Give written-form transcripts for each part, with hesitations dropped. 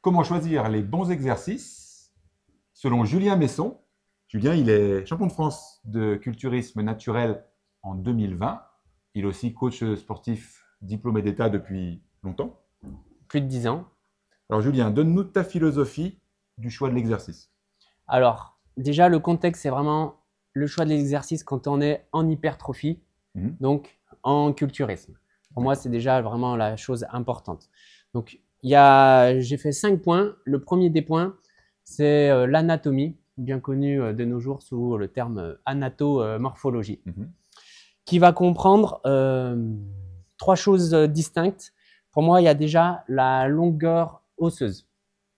Comment choisir les bons exercices selon Julien Messon? Julien, il est champion de France de culturisme naturel en 2020. Il est aussi coach sportif diplômé d'État depuis longtemps. Plus de 10 ans. Alors Julien, donne-nous ta philosophie du choix de l'exercice. Alors, déjà, le contexte, c'est vraiment le choix de l'exercice quand on est en hypertrophie, Mhm. donc en culturisme. Pour moi, D'accord. c'est déjà vraiment la chose importante. Donc, j'ai fait 5 points. Le premier des points, c'est l'anatomie, bien connue de nos jours sous le terme anatomorphologie, Mhm. qui va comprendre 3 choses distinctes. Pour moi, il y a déjà la longueur osseuse,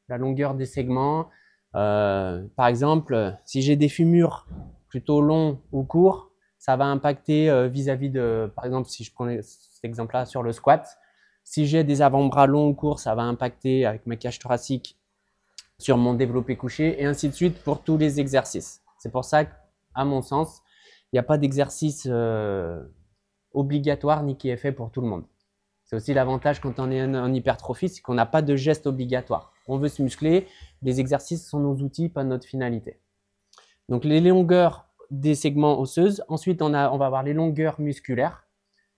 la longueur des segments. Par exemple, si j'ai des fémurs plutôt longs ou courts, ça va impacter vis-à-vis de, par exemple, si je prends cet exemple-là sur le squat, si j'ai des avant-bras longs ou courts, ça va impacter avec ma cage thoracique sur mon développé couché et ainsi de suite pour tous les exercices. C'est pour ça qu'à mon sens, il n'y a pas d'exercice obligatoire ni qui est fait pour tout le monde. C'est aussi l'avantage quand on est en hypertrophie, c'est qu'on n'a pas de geste obligatoire. On veut se muscler, les exercices sont nos outils, pas notre finalité. Donc les longueurs des segments osseuses. Ensuite, on va avoir les longueurs musculaires.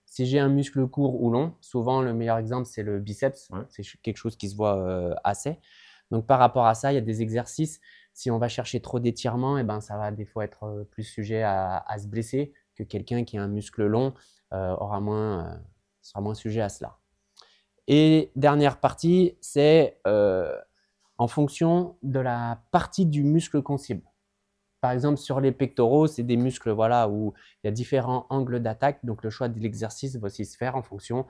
Si j'ai un muscle court ou long, souvent le meilleur exemple, c'est le biceps. Ouais. C'est quelque chose qui se voit assez. Donc par rapport à ça, il y a des exercices. Si on va chercher trop d'étirements, eh ben, ça va des fois être plus sujet à se blesser que quelqu'un qui a un muscle long sera moins sujet à cela. Et dernière partie, c'est en fonction de la partie du muscle qu'on cible. Par exemple, sur les pectoraux, c'est des muscles voilà, où il y a différents angles d'attaque. Donc, le choix de l'exercice va aussi se faire en fonction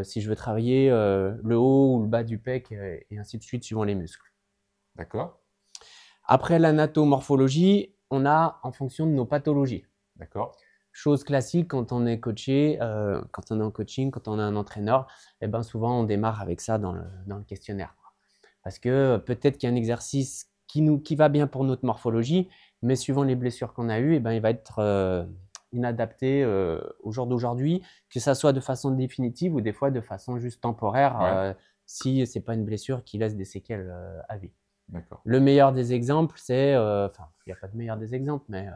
si je veux travailler le haut ou le bas du pec et ainsi de suite, suivant les muscles. D'accord. Après l'anatomorphologie, on a en fonction de nos pathologies. D'accord. Chose classique quand on est coaché, quand on est en coaching, quand on a un entraîneur, eh ben souvent on démarre avec ça dans le questionnaire. Parce que peut-être qu'il y a un exercice qui va bien pour notre morphologie, mais suivant les blessures qu'on a eues, eh ben, il va être inadapté au jour d'aujourd'hui, que ça soit de façon définitive ou des fois de façon juste temporaire, Ouais. si ce n'est pas une blessure qui laisse des séquelles à vie. D'accord. Le meilleur des exemples, c'est, enfin, il n'y a pas de meilleur des exemples, mais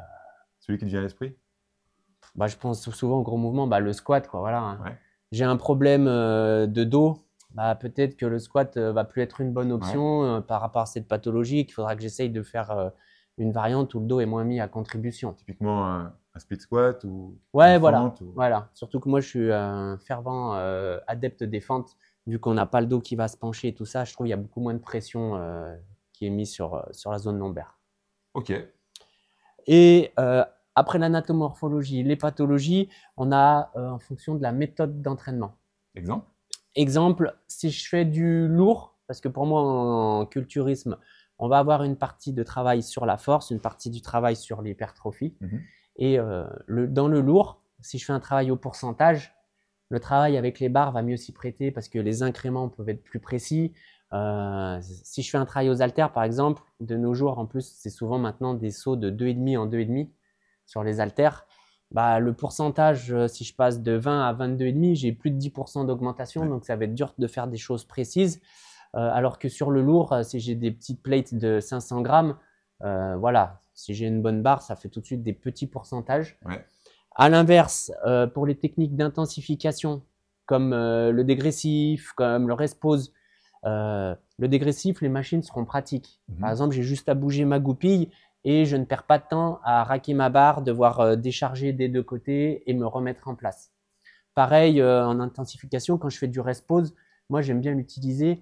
Celui qui te vient à l'esprit? bah, je pense souvent au gros mouvement, bah, le squat, quoi, voilà. Hein. Ouais. J'ai un problème de dos, bah, peut-être que le squat va plus être une bonne Ouais. option par rapport à cette pathologie, qu'il faudra que j'essaye de faire une variante où le dos est moins mis à contribution. Typiquement un split squat ou une Ouais, voilà, fente. Ou... voilà. Surtout que moi, je suis un fervent adepte des fentes, vu qu'on n'a pas le dos qui va se pencher et tout ça, je trouve qu'il y a beaucoup moins de pression qui est mise sur la zone lombaire. Ok. Et après l'anatomorphologie, les pathologies, on a en fonction de la méthode d'entraînement. Exemple? Exemple, si je fais du lourd, parce que pour moi en culturisme, on va avoir une partie de travail sur la force, une partie du travail sur l'hypertrophie. Mhm. Et dans le lourd, si je fais un travail au pourcentage, le travail avec les barres va mieux s'y prêter parce que les incréments peuvent être plus précis. Si je fais un travail aux haltères, par exemple, de nos jours, en plus, c'est souvent maintenant des sauts de 2,5 en 2,5 sur les haltères. Bah, le pourcentage, si je passe de 20 à 22,5, j'ai plus de 10% d'augmentation, Ouais. donc ça va être dur de faire des choses précises. Alors que sur le lourd, si j'ai des petites plates de 500 grammes, voilà, si j'ai une bonne barre, ça fait tout de suite des petits pourcentages. Ouais. À l'inverse, pour les techniques d'intensification, comme le dégressif, comme le rest pause, le dégressif, les machines seront pratiques. Par Mhm. exemple, j'ai juste à bouger ma goupille et je ne perds pas de temps à raquer ma barre, devoir décharger des deux côtés et me remettre en place. Pareil, en intensification, quand je fais du rest pause, moi j'aime bien l'utiliser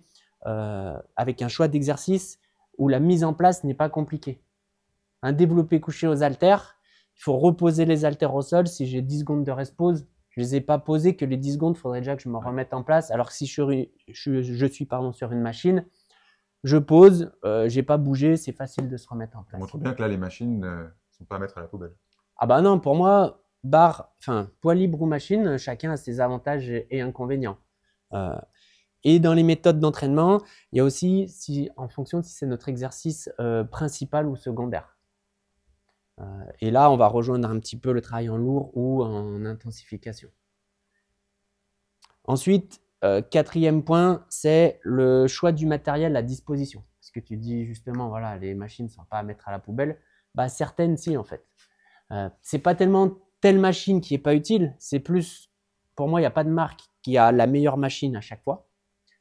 avec un choix d'exercice où la mise en place n'est pas compliquée. Un développé couché aux haltères, il faut reposer les haltères au sol. Si j'ai 10 secondes de rest pause, je ne les ai pas posés que les 10 secondes, il faudrait déjà que je me Ouais. remette en place. Alors que si je suis pardon, sur une machine, je pose, je n'ai pas bougé, c'est facile de se remettre en Ça place. montre bien que là, les machines ne sont pas à mettre à la poubelle. Ah bah non, pour moi, poids libre ou machine, chacun a ses avantages et inconvénients. Euh, et dans les méthodes d'entraînement, il y a aussi, en fonction de si c'est notre exercice principal ou secondaire. Et là, on va rejoindre un petit peu le travail en lourd ou en intensification. Ensuite, Quatrième point, c'est le choix du matériel à disposition. Parce que tu dis justement, voilà, les machines ne sont pas à mettre à la poubelle. Bah, certaines, si, en fait. C'est pas tellement telle machine qui est pas utile, c'est plus, pour moi, il n'y a pas de marque qui a la meilleure machine à chaque fois.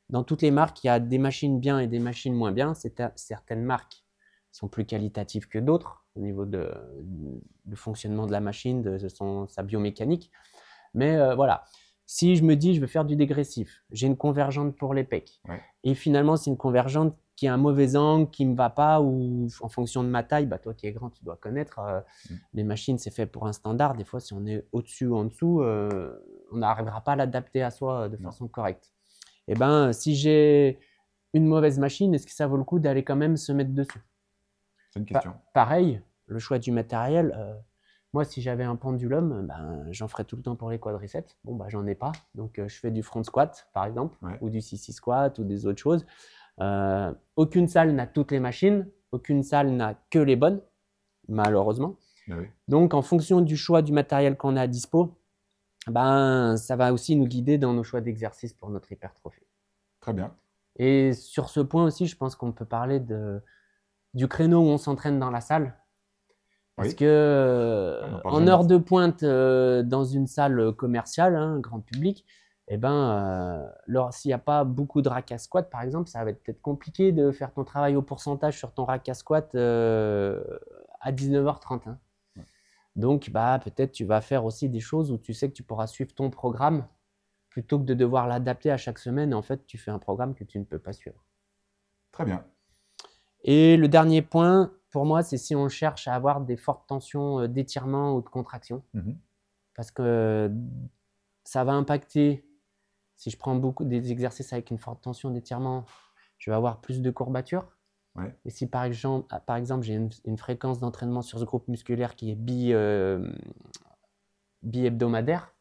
Dans toutes les marques, il y a des machines bien et des machines moins bien. Certaines marques sont plus qualitatives que d'autres au niveau du fonctionnement de la machine, de sa biomécanique. Mais voilà, si je me dis je veux faire du dégressif, j'ai une convergente pour les pecs, Ouais. et finalement c'est une convergente qui a un mauvais angle, qui ne me va pas, ou en fonction de ma taille, bah, toi qui es grand, tu dois connaître, les machines c'est fait pour un standard. Des fois, si on est au-dessus ou en dessous, on n'arrivera pas à l'adapter à soi de façon correcte. Et ben, si j'ai une mauvaise machine, est-ce que ça vaut le coup d'aller quand même se mettre dessus? C'est une question. Pareil, le choix du matériel. Moi, si j'avais un pendulum, ben, j'en ferais tout le temps pour les quadriceps. Bon, bah, j'en ai pas. Donc, je fais du front squat, par exemple, Ouais. ou du sissy squat, ou des autres choses. Aucune salle n'a toutes les machines. Aucune salle n'a que les bonnes, malheureusement. Ah oui. Donc, en fonction du choix du matériel qu'on a à dispo, ben, ça va aussi nous guider dans nos choix d'exercice pour notre hypertrophie. Très bien. Et sur ce point aussi, je pense qu'on peut parler du créneau où on s'entraîne dans la salle. Parce Oui. que On parle en jamais heure de de pointe dans une salle commerciale, hein, grand public, eh ben, s'il n'y a pas beaucoup de rack à squat, par exemple, ça va être peut-être compliqué de faire ton travail au pourcentage sur ton rack à squat à 19h30. Hein. Ouais. Donc, bah, peut-être tu vas faire aussi des choses où tu sais que tu pourras suivre ton programme plutôt que de devoir l'adapter à chaque semaine. En fait, tu fais un programme que tu ne peux pas suivre. Très bien. Et le dernier point, pour moi, c'est si on cherche à avoir des fortes tensions d'étirement ou de contraction. Mhm. Parce que ça va impacter, si je prends beaucoup des exercices avec une forte tension d'étirement, je vais avoir plus de courbatures. Ouais. Et si par exemple j'ai une fréquence d'entraînement sur ce groupe musculaire qui est bi-hebdomadaire,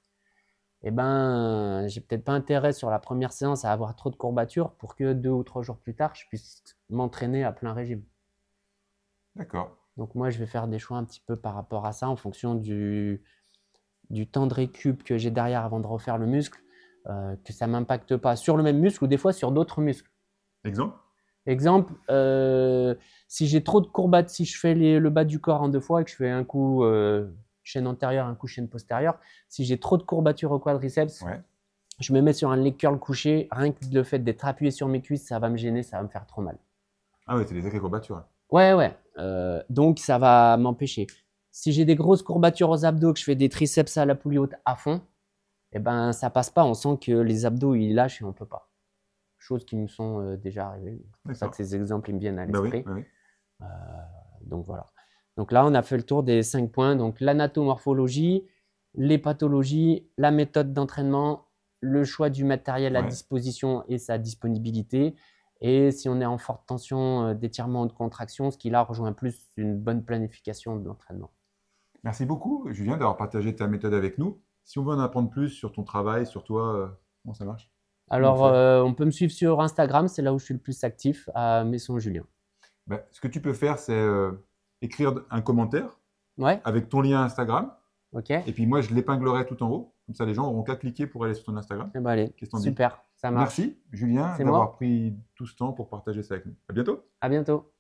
eh ben, j'ai peut-être pas intérêt sur la première séance à avoir trop de courbatures pour que 2 ou 3 jours plus tard, je puisse m'entraîner à plein régime. D'accord. Donc moi, je vais faire des choix un petit peu par rapport à ça en fonction du temps de récup que j'ai derrière avant de refaire le muscle, que ça ne m'impacte pas sur le même muscle ou des fois sur d'autres muscles. Exemple? Exemple, si j'ai trop de courbatures, si je fais le bas du corps en 2 fois et que je fais un coup chaîne antérieure, un coup chaîne postérieure, si j'ai trop de courbatures au quadriceps, Ouais. je me mets sur un leg curl couché, rien que le fait d'être appuyé sur mes cuisses, ça va me gêner, ça va me faire trop mal. Ah oui, c'est des sacrées courbatures. Ouais. Donc, ça va m'empêcher. Si j'ai des grosses courbatures aux abdos, que je fais des triceps à la poulie haute à fond, eh ben, ça passe pas. On sent que les abdos, ils lâchent et on peut pas. Choses qui me sont déjà arrivées. C'est pour ça que ces exemples, ils me viennent à l'esprit. Bah oui. Donc, voilà. Donc là, on a fait le tour des 5 points. Donc, l'anatomorphologie, les pathologies, la méthode d'entraînement, le choix du matériel à disposition et sa disponibilité. Et si on est en forte tension d'étirement ou de contraction, ce qui là rejoint plus une bonne planification de l'entraînement. Merci beaucoup, Julien, d'avoir partagé ta méthode avec nous. Si on veut en apprendre plus sur ton travail, sur toi, comment ça marche? Alors, on peut me suivre sur Instagram, c'est là où je suis le plus actif, à Maison Julien. Bah, ce que tu peux faire, c'est écrire un commentaire Ouais, avec ton lien Instagram. ok. Et puis moi, je l'épinglerai tout en haut. Comme ça, les gens auront qu'à cliquer pour aller sur ton Instagram. Eh ben, allez, Qu'est-ce que t'en dis? super, ça marche. Merci, Julien, C'est d'avoir moi. pris tout ce temps pour partager ça avec nous. À bientôt. À bientôt.